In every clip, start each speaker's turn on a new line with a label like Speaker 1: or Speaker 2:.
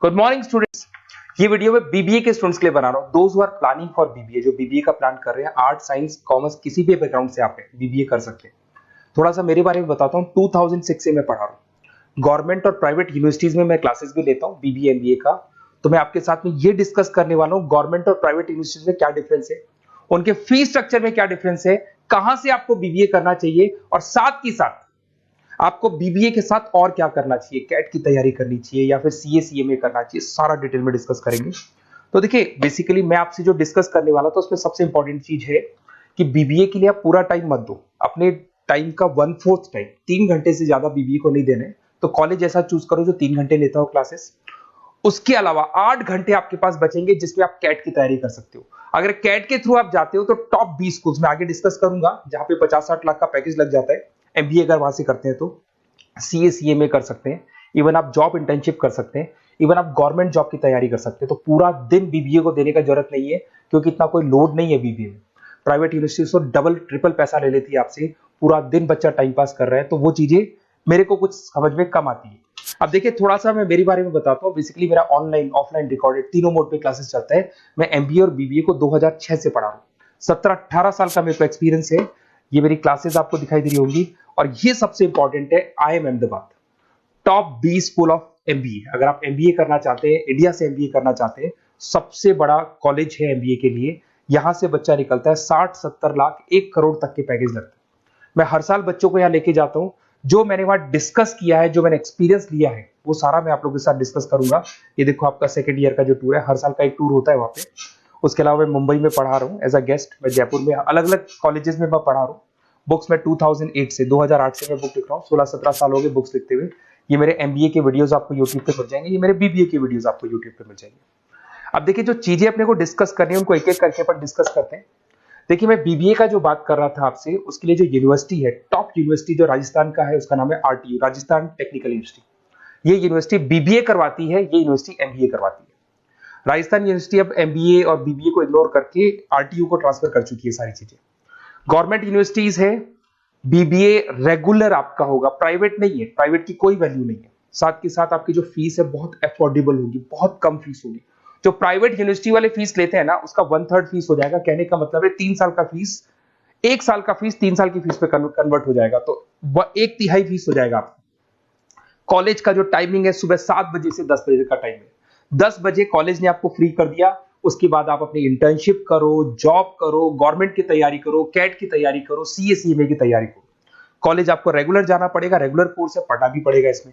Speaker 1: Good morning students. ये video मैं BBA के स्टूडेंट्स के लिए बना रहा हूँ। Those who are planning for BBA, जो बीबीए का प्लान कर रहे हैं, आर्ट साइंस कॉमर्स किसी भी बैकग्राउंड से आप बीबीए कर सकते हैं। थोड़ा सा मेरे बारे में बताता हूँ। 2006 से मैं पढ़ा रहा हूँ। गवर्नमेंट और प्राइवेट यूनिवर्सिटीज में मैं क्लासेस भी लेता हूँ बीबीए एमबीए का। तो मैं आपके साथ में ये डिस्कस करने वाला हूँ गवर्नमेंट और प्राइवेट यूनिवर्सिटीज में क्या डिफरेंस है, उनके फीस स्ट्रक्चर में क्या डिफरेंस है, कहां से आपको बीबीए करना चाहिए और साथ ही साथ आपको बीबीए के साथ और क्या करना चाहिए, कैट की तैयारी करनी चाहिए या फिर सीए सीएमए करना चाहिए, सारा डिटेल में डिस्कस करेंगे। तो देखिए, बेसिकली मैं आपसे जो डिस्कस करने वाला था उसमें सबसे इंपॉर्टेंट चीज है कि बीबीए के लिए आप पूरा टाइम मत दो। अपने टाइम का 1/4 टाइम, 3 घंटे से ज्यादा बीबीए को नहीं देने। तो कॉलेज ऐसा चूज करो जो 3 घंटे लेता हो क्लासेस। उसके अलावा 8 घंटे आपके पास बचेंगे जिसमें आप कैट की तैयारी कर सकते हो। अगर कैट के थ्रू आप जाते हो तो टॉप 20 स्कूल्स में आगे डिस्कस करूंगा, जहां पे 50-60 लाख का पैकेज लग जाता है। एमबीए अगर वहां से करते हैं तो सीए सीएमए कर सकते हैं, इवन आप जॉब इंटर्नशिप कर सकते हैं, इवन आप गवर्नमेंट जॉब की तैयारी कर सकते हैं। तो पूरा दिन बीबीए को देने का जरूरत नहीं है, क्योंकि इतना कोई लोड नहीं है बीबीए में। प्राइवेट यूनिवर्सिटी तो डबल ट्रिपल पैसा ले लेती है आपसे, पूरा दिन बच्चा टाइम पास कर रहा है। तो वो चीजें मेरे को कुछ समझ में कम आती है। अब देखिए, थोड़ा सा मैं मेरे बारे में बताता हूँ। बेसिकली मेरा ऑनलाइन ऑफलाइन रिकॉर्डेड तीनों मोड पे क्लासेस चलता है। मैं एमबीए और बीबीए को 2006 से पढ़ा रहा हूँ। 17-18 साल का मेरे को एक्सपीरियंस है। ये मेरी क्लासेस आपको दिखाई दे रही होंगी। और ये सबसे इंपॉर्टेंट है, IIM Ahmedabad top 20 school of MBA. अगर आप एमबीए करना चाहते हैं, इंडिया से एमबीए करना चाहते हैं, सबसे बड़ा कॉलेज है एमबीए के लिए। यहां से बच्चा निकलता है 60-70 लाख 1 करोड़ तक के पैकेज लगते हैं। मैं हर साल बच्चों को यहां लेके जाता हूं। जो मैंने वहां डिस्कस किया है, जो मैंने एक्सपीरियंस लिया है, वो सारा मैं आप लोगों के साथ डिस्कस करूंगा। ये देखो, आपका सेकंड ईयर का जो टूर है, हर साल का एक टूर होता है वहां पे। उसके अलावा मैं मुंबई में पढ़ा रहा हूँ एज अ गेस्ट। मैं जयपुर में अलग अलग कॉलेजेस में मैं पढ़ा रहा हूँ। बुक्स में 2008 से मैं बुक लिख रहा हूँ। 16-17 साल हो गए बुक्स लिखते हुए। ये मेरे एमबीए के वीडियोस आपको यूट्यूब पे मिल जाएंगे, ये मेरे बीबीए के वीडियोस आपको यूट्यूब पे मिल जाएंगे। अब देखिए, जो चीजें अपने को डिस्कस करनी है उनको एक एक करके अपन डिस्कस करते हैं। देखिए, मैं बीबीए का जो बात कर रहा था आपसे, उसके लिए जो यूनिवर्सिटी है, टॉप यूनिवर्सिटी जो राजस्थान का है, उसका नाम है आरटीयू, राजस्थान टेक्निकल यूनिवर्सिटी। ये यूनिवर्सिटी बीबीए करवाती है, ये यूनिवर्सिटी एमबीए करवाती है। राजस्थान यूनिवर्सिटी अब एमबीए और बीबीए को इग्नोर करके आरटीयू को ट्रांसफर कर चुकी है सारी चीजें। गवर्नमेंट यूनिवर्सिटीज है, बीबीए रेगुलर आपका होगा, प्राइवेट नहीं है। प्राइवेट की कोई वैल्यू नहीं है। साथ के साथ आपकी जो फीस है बहुत अफोर्डेबल होगी, बहुत कम फीस होगी। जो प्राइवेट यूनिवर्सिटी वाले फीस लेते हैं ना, उसका 1/3 फीस हो जाएगा। कहने का मतलब है 3 साल का फीस, 1 साल का फीस 3 साल की फीस पे कन्वर्ट हो जाएगा। तो 1/3 फीस हो जाएगा आपका। कॉलेज का जो टाइमिंग है, सुबह 7 बजे से 10 बजे का टाइम है। 10 बजे कॉलेज ने आपको फ्री कर दिया। उसके बाद आप अपनी इंटर्नशिप करो, जॉब करो, गवर्नमेंट की तैयारी करो, कैट की तैयारी करो, सीए सीएमए की तैयारी करो। कॉलेज आपको रेगुलर जाना पड़ेगा, रेगुलर कोर्स है, पढ़ना भी पड़ेगा इसमें।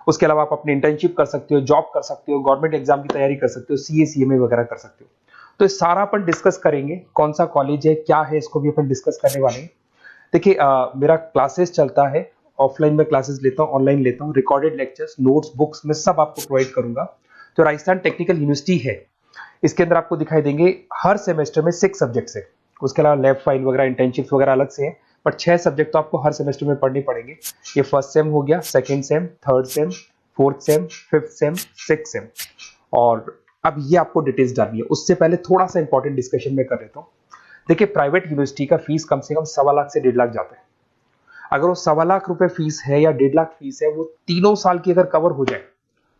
Speaker 1: उसके अलावा आप अपनी इंटर्नशिप कर सकते हो, जॉब कर सकते हो, गवर्नमेंट एग्जाम की तैयारी कर सकते हो, सीए सीएमए वगैरह कर सकते हो। तो इस सारा अपन डिस्कस करेंगे, कौन सा कॉलेज है, क्या है, इसको भी अपन डिस्कस करने वाले हैं। देखिए, मेरा क्लासेस चलता है, ऑफलाइन में क्लासेस लेता हूँ, ऑनलाइन लेता हूँ, रिकॉर्डेड लेक्चर्स, नोट्स, बुक्स में सब आपको प्रोवाइड करूंगा। तो राजस्थान टेक्निकल यूनिवर्सिटी है, इसके अंदर आपको दिखाई देंगे हर सेमेस्टर में 6 सब्जेक्ट्स है। उसके अलावा लैब फाइल वगैरह, इंटर्नशिप्स वगैरह अलग से है, बट 6 सब्जेक्ट तो आपको हर सेमेस्टर में पढ़ने पड़ेंगे। ये फर्स्ट सेम हो गया, second same, third same, fourth same, fifth sem, sixth same. और अब ये आपको डिटेल्स डालनी है। उससे पहले थोड़ा सा इंपॉर्टेंट डिस्कशन में कर लेता हूँ। देखिए, प्राइवेट यूनिवर्सिटी का फीस कम से कम 1.25 लाख से 1.5 लाख जाता है। अगर वो 1.25 लाख रुपए फीस है या 1.5 लाख फीस है, वो तीनों साल की अगर कवर हो जाए,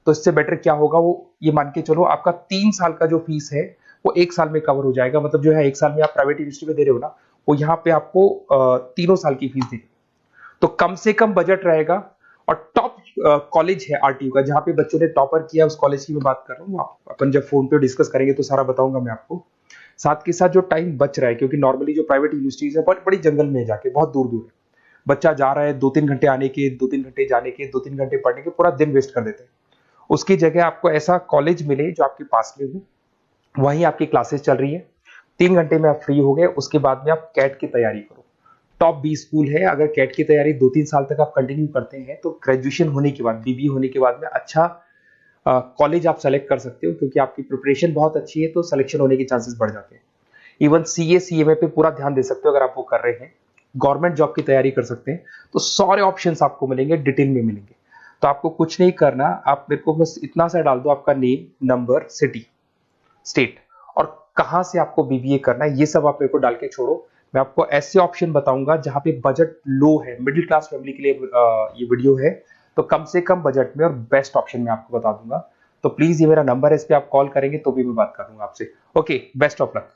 Speaker 1: तो इससे बेटर क्या होगा, वो ये मान के चलो आपका 3 साल का जो फीस है वो 1 साल में कवर हो जाएगा। मतलब जो है 1 साल में आप प्राइवेट यूनिवर्सिटी में दे रहे हो ना, वो यहाँ पे आपको तीनों साल की फीस देगी। तो कम से कम बजट रहेगा। और टॉप कॉलेज है आरटीयू का, जहां पे बच्चों ने टॉपर किया, उस कॉलेज की मैं बात कर रहा हूँ। अपन जब फोन पे डिस्कस करेंगे तो सारा बताऊंगा मैं आपको। साथ के साथ जो टाइम बच रहा है, क्योंकि नॉर्मली जो प्राइवेट यूनिवर्सिटीज है बहुत बड़ी जंगल में जाके, बहुत दूर दूर है, बच्चा जा रहा है, 2-3 घंटे आने के, 2-3 घंटे जाने के, 2-3 घंटे पढ़ने के, पूरा दिन वेस्ट कर देते हैं। उसकी जगह आपको ऐसा कॉलेज मिले जो आपके पास में हो, वहीं आपकी क्लासेस चल रही है, 3 घंटे में आप फ्री हो गए। उसके बाद में आप कैट की तैयारी करो। टॉप 20 स्कूल है। अगर कैट की तैयारी 2-3 साल तक आप कंटिन्यू करते हैं, तो ग्रेजुएशन होने के बाद, बीबीए होने के बाद में अच्छा कॉलेज आप सेलेक्ट कर सकते हो, क्योंकि आपकी प्रिपरेशन बहुत अच्छी है, तो सिलेक्शन होने के चांसेस बढ़ जाते हैं। इवन सीए सीएमए पे पूरा ध्यान दे सकते हो अगर आप वो कर रहे हैं। गवर्नमेंट जॉब की तैयारी कर सकते हैं। तो सारे ऑप्शंस आपको मिलेंगे, डिटेल में मिलेंगे। तो आपको कुछ नहीं करना, आप मेरे को बस इतना सा डाल दो, आपका नेम, नंबर, सिटी, स्टेट और कहां से आपको बीबीए करना है, ये सब आप मेरे को डाल के छोड़ो। मैं आपको ऐसे ऑप्शन बताऊंगा जहां पे बजट लो है, मिडिल क्लास फैमिली के लिए ये वीडियो है। तो कम से कम बजट में और बेस्ट ऑप्शन मैं आपको बता दूंगा। तो प्लीज ये मेरा नंबर है, इस पे आप कॉल करेंगे तो भी मैं बात करूंगा आपसे। Okay, best of luck.